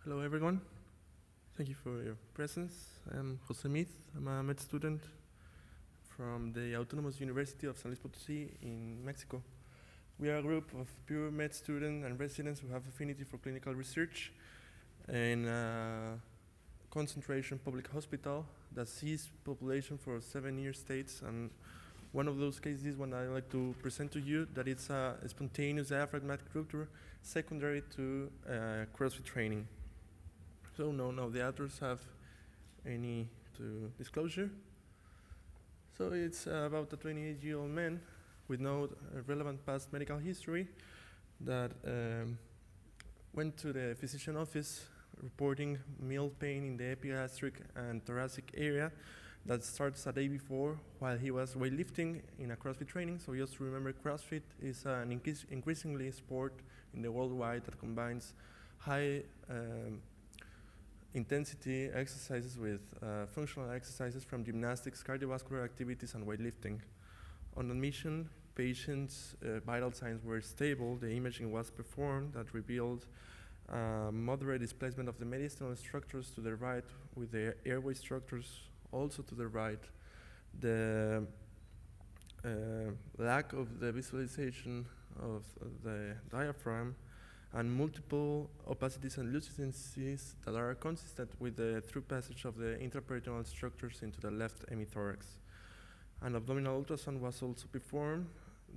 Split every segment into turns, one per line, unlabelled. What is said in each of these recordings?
Hello, everyone. Thank you for your presence. I'm Jose Mith. I'm a med student from the Autonomous University of San Luis Potosí in Mexico. We are a group of pure med students and residents who have affinity for clinical research in a concentration public hospital that sees population for 7 year states. And one of those cases is one I like to present to you, that it's a spontaneous diaphragmatic rupture secondary to Crossfit training. So none of the authors have any disclosure. So it's about a 28-year-old man with no relevant past medical history that went to the physician office reporting mild pain in the epigastric and thoracic area that starts a day before while he was weightlifting in a CrossFit training. So just remember, CrossFit is an increasingly sport in the worldwide that combines high intensity exercises with functional exercises from gymnastics, cardiovascular activities, and weightlifting. On admission, patients' vital signs were stable. The imaging was performed that revealed moderate displacement of the mediastinal structures to the right, with the airway structures also to the right. The lack of the visualization of the diaphragm and multiple opacities and lucencies that are consistent with the through passage of the intraperitoneal structures into the left hemithorax. An abdominal ultrasound was also performed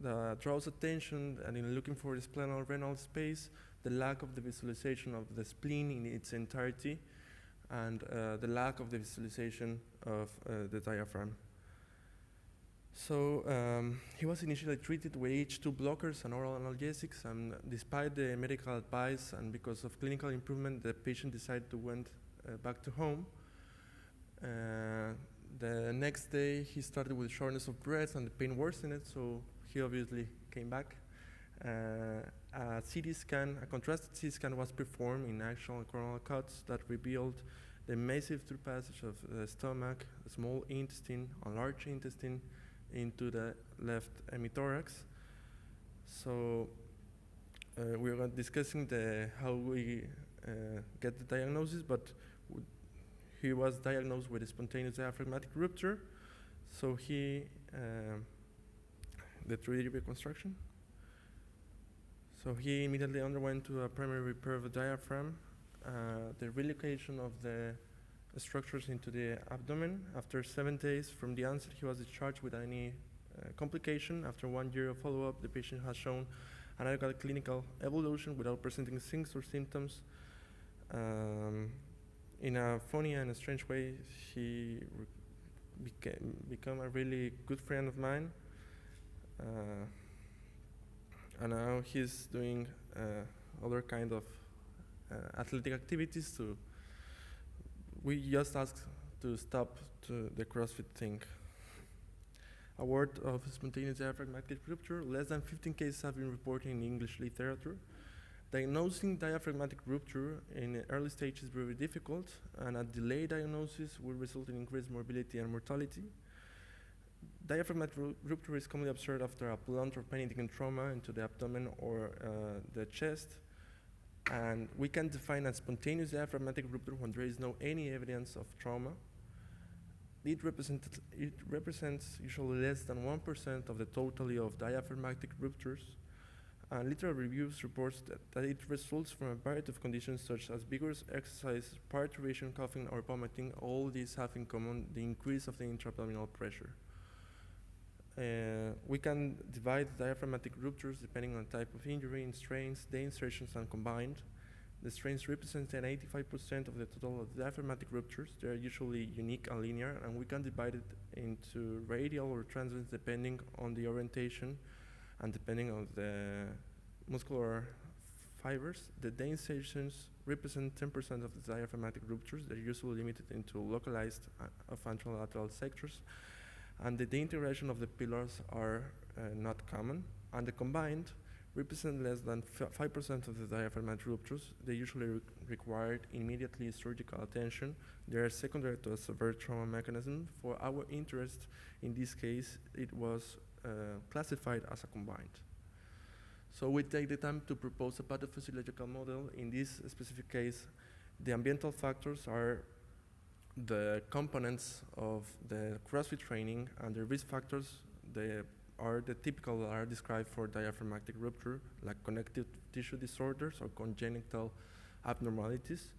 that draws attention, and in looking for the splenorenal space, the lack of the visualization of the spleen in its entirety, and the lack of the visualization of the diaphragm. So he was initially treated with H2 blockers and oral analgesics, and despite the medical advice and because of clinical improvement, the patient decided to went back to home. The next day he started with shortness of breath and the pain worsened, so he obviously came back. A CT scan, a contrasted CT scan was performed in axial and coronal cuts that revealed the massive through passage of the stomach, the small intestine, and large intestine into the left hemithorax. So we were discussing how we get the diagnosis, but he was diagnosed with a spontaneous diaphragmatic rupture. So the 3D reconstruction. So he immediately underwent to a primary repair of the diaphragm, the relocation of the structures into the abdomen. After 7 days from the onset, he was discharged without any complication. After 1 year of follow-up, the patient has shown an adequate clinical evolution without presenting signs or symptoms. In a funny and a strange way, he became a really good friend of mine. And now he's doing other kind of athletic activities. We just asked to stop to the CrossFit thing. A word of spontaneous diaphragmatic rupture. Less than 15 cases have been reported in English literature. Diagnosing diaphragmatic rupture in the early stage is very difficult, and a delayed diagnosis will result in increased morbidity and mortality. Diaphragmatic rupture is commonly observed after a blunt or penetrating trauma into the abdomen or the chest. And we can define a spontaneous diaphragmatic rupture when there is no any evidence of trauma. It represents usually less than 1% of the totality of diaphragmatic ruptures. Literal reviews reports that it results from a variety of conditions such as vigorous exercise, parturition, coughing, or vomiting. All these have in common the increase of the intra-abdominal pressure. We can divide diaphragmatic ruptures depending on type of injury in strains, day insertions, and combined. The strains represent 85% of the total of diaphragmatic ruptures. They are usually unique and linear, and we can divide it into radial or transverse depending on the orientation and depending on the muscular fibers. The day insertions represent 10% of the diaphragmatic ruptures. They're usually limited into localized anterolateral sectors. And the integration of the pillars are not common, and the combined represent less than 5% of the diaphragmatic ruptures. They usually require immediately surgical attention. They are secondary to a severe trauma mechanism. For our interest, in this case, it was classified as a combined. So we take the time to propose a pathophysiological model. In this specific case, The ambiental factors are the components of the CrossFit training, and the risk factors are the typical that are described for diaphragmatic rupture, like connective tissue disorders or congenital abnormalities.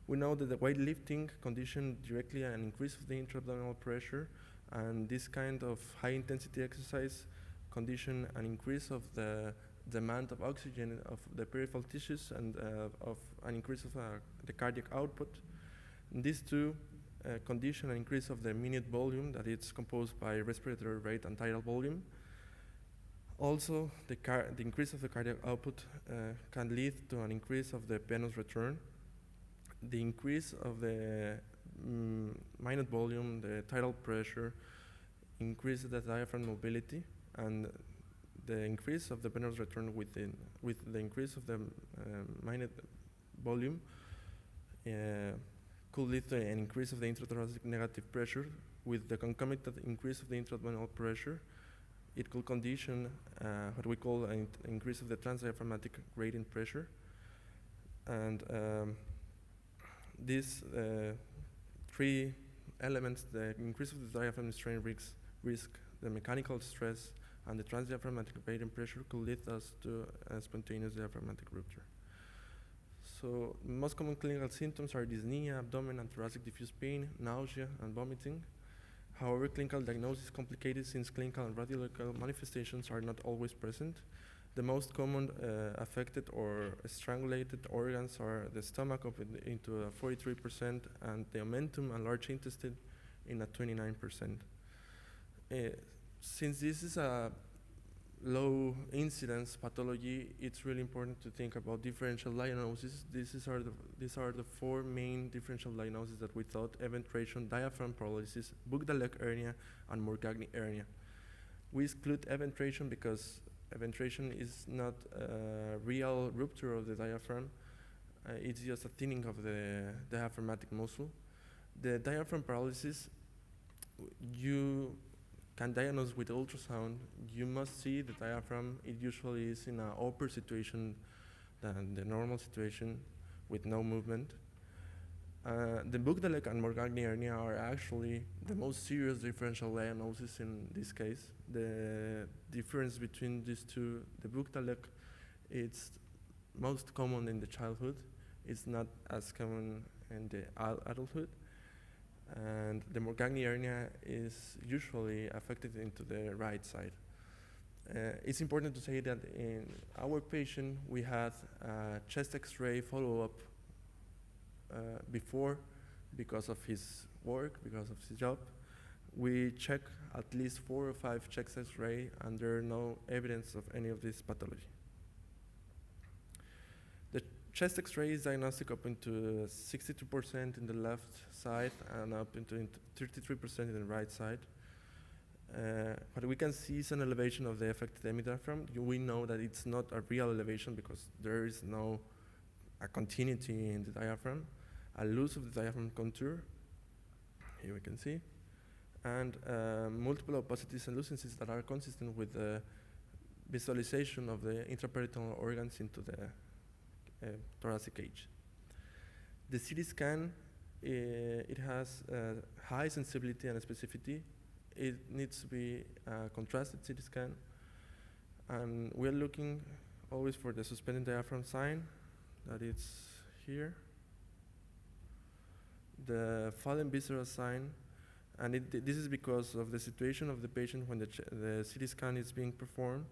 We know that the weightlifting condition directly an increase of the intra-abdominal pressure, and this kind of high-intensity exercise condition an increase of the demand of oxygen of the peripheral tissues and of an increase of the cardiac output. And these two condition an increase of the minute volume that is composed by respiratory rate and tidal volume. Also, the increase of the cardiac output can lead to an increase of the venous return. The increase of the minute volume, the tidal pressure, increases the diaphragm mobility, and the increase of the venous return with the increase of the minute volume could lead to an increase of the intrathoracic negative pressure. With the concomitant increase of the intra-abdominal pressure, it could condition what we call an increase of the transdiaphragmatic gradient pressure. And these three elements, the increase of the diaphragm strain risk, the mechanical stress, and the transdiaphragmatic gradient pressure could lead us to a spontaneous diaphragmatic rupture. So most common clinical symptoms are dyspnea, abdomen and thoracic diffuse pain, nausea, and vomiting. However, clinical diagnosis is complicated since clinical and radiological manifestations are not always present. The most common affected or strangulated organs are the stomach up into 43%, and the omentum and large intestine in 29%. Since this is a low incidence pathology, it's really important to think about differential diagnosis. These are the four main differential diagnoses that we thought: eventration, diaphragm paralysis, Bugdalek hernia, and Morgagni hernia. We exclude eventration because eventration is not a real rupture of the diaphragm. It's just a thinning of the diaphragmatic muscle. The diaphragm paralysis, you can diagnose with ultrasound. You must see the diaphragm. It usually is in an upper situation than the normal situation with no movement. The Bugdalek and Morgagni hernia are actually the most serious differential diagnosis in this case. The difference between these two, the Bugdalek, it's most common in the childhood. It's not as common in the adulthood. And the Morgagni hernia is usually affected into the right side. It's important to say that in our patient, we had a chest X-ray follow-up before, because of his work, because of his job. We check at least 4 or 5 chest X-ray, and there are no evidence of any of this pathology. The chest X-ray is diagnostic up into 62% in the left side and up into 33% in the right side. What we can see is an elevation of the affected hemidiaphragm. We know that it's not a real elevation because there is no a continuity in the diaphragm, a loose of the diaphragm contour, here we can see, and multiple opacities and lucencies that are consistent with the visualization of the intraperitoneal organs into the thoracic cage. The CT scan, it has high sensibility and specificity. It needs to be a contrasted CT scan, and we're looking always for the suspended diaphragm sign, that it's here, the fallen visceral sign, and this is because of the situation of the patient when the CT scan is being performed.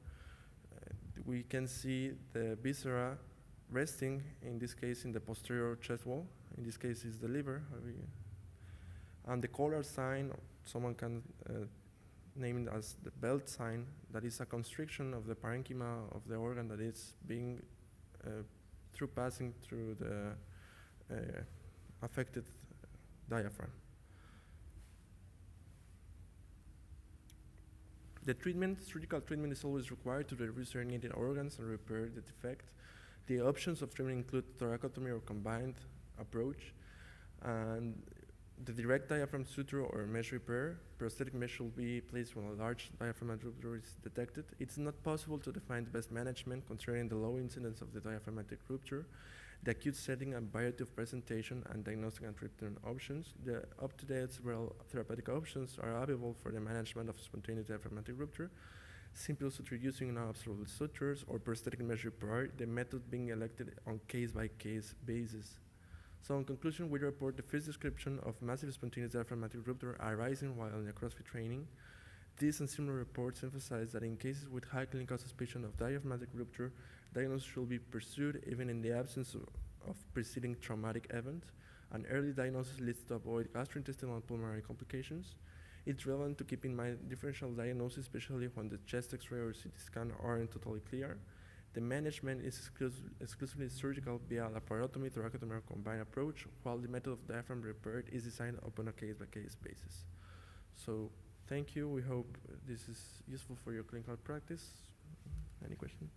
We can see the viscera resting, in this case in the posterior chest wall, in this case is the liver, and the collar sign, someone can name it as the belt sign, that is a constriction of the parenchyma of the organ that is being passing through the affected diaphragm. The treatment, surgical treatment, is always required to reduce herniated organs and repair the defect. The options of treatment include thoracotomy or combined approach, and the direct diaphragm suture or mesh repair. Prosthetic mesh will be placed when a large diaphragmatic rupture is detected. It's not possible to define the best management considering the low incidence of the diaphragmatic rupture. the acute setting and variety of presentation and diagnostic and treatment options. The up-to-date several therapeutic options are available for the management of spontaneous diaphragmatic rupture, simple suture using non-observable sutures or prosthetic mesh repair, the method being elected on case-by-case basis. So in conclusion, we report the first description of massive spontaneous diaphragmatic rupture arising while in the CrossFit training. These and similar reports emphasize that in cases with high clinical suspicion of diaphragmatic rupture, diagnosis should be pursued even in the absence of preceding traumatic event. An early diagnosis leads to avoid gastrointestinal and pulmonary complications. It's relevant to keep in mind differential diagnosis, especially when the chest X-ray or CT scan aren't totally clear. The management is exclusively surgical via laparotomy, thoracotomy, or combined approach, while the method of diaphragm repair is designed upon a case-by-case basis. So, thank you. We hope this is useful for your clinical practice. Any question?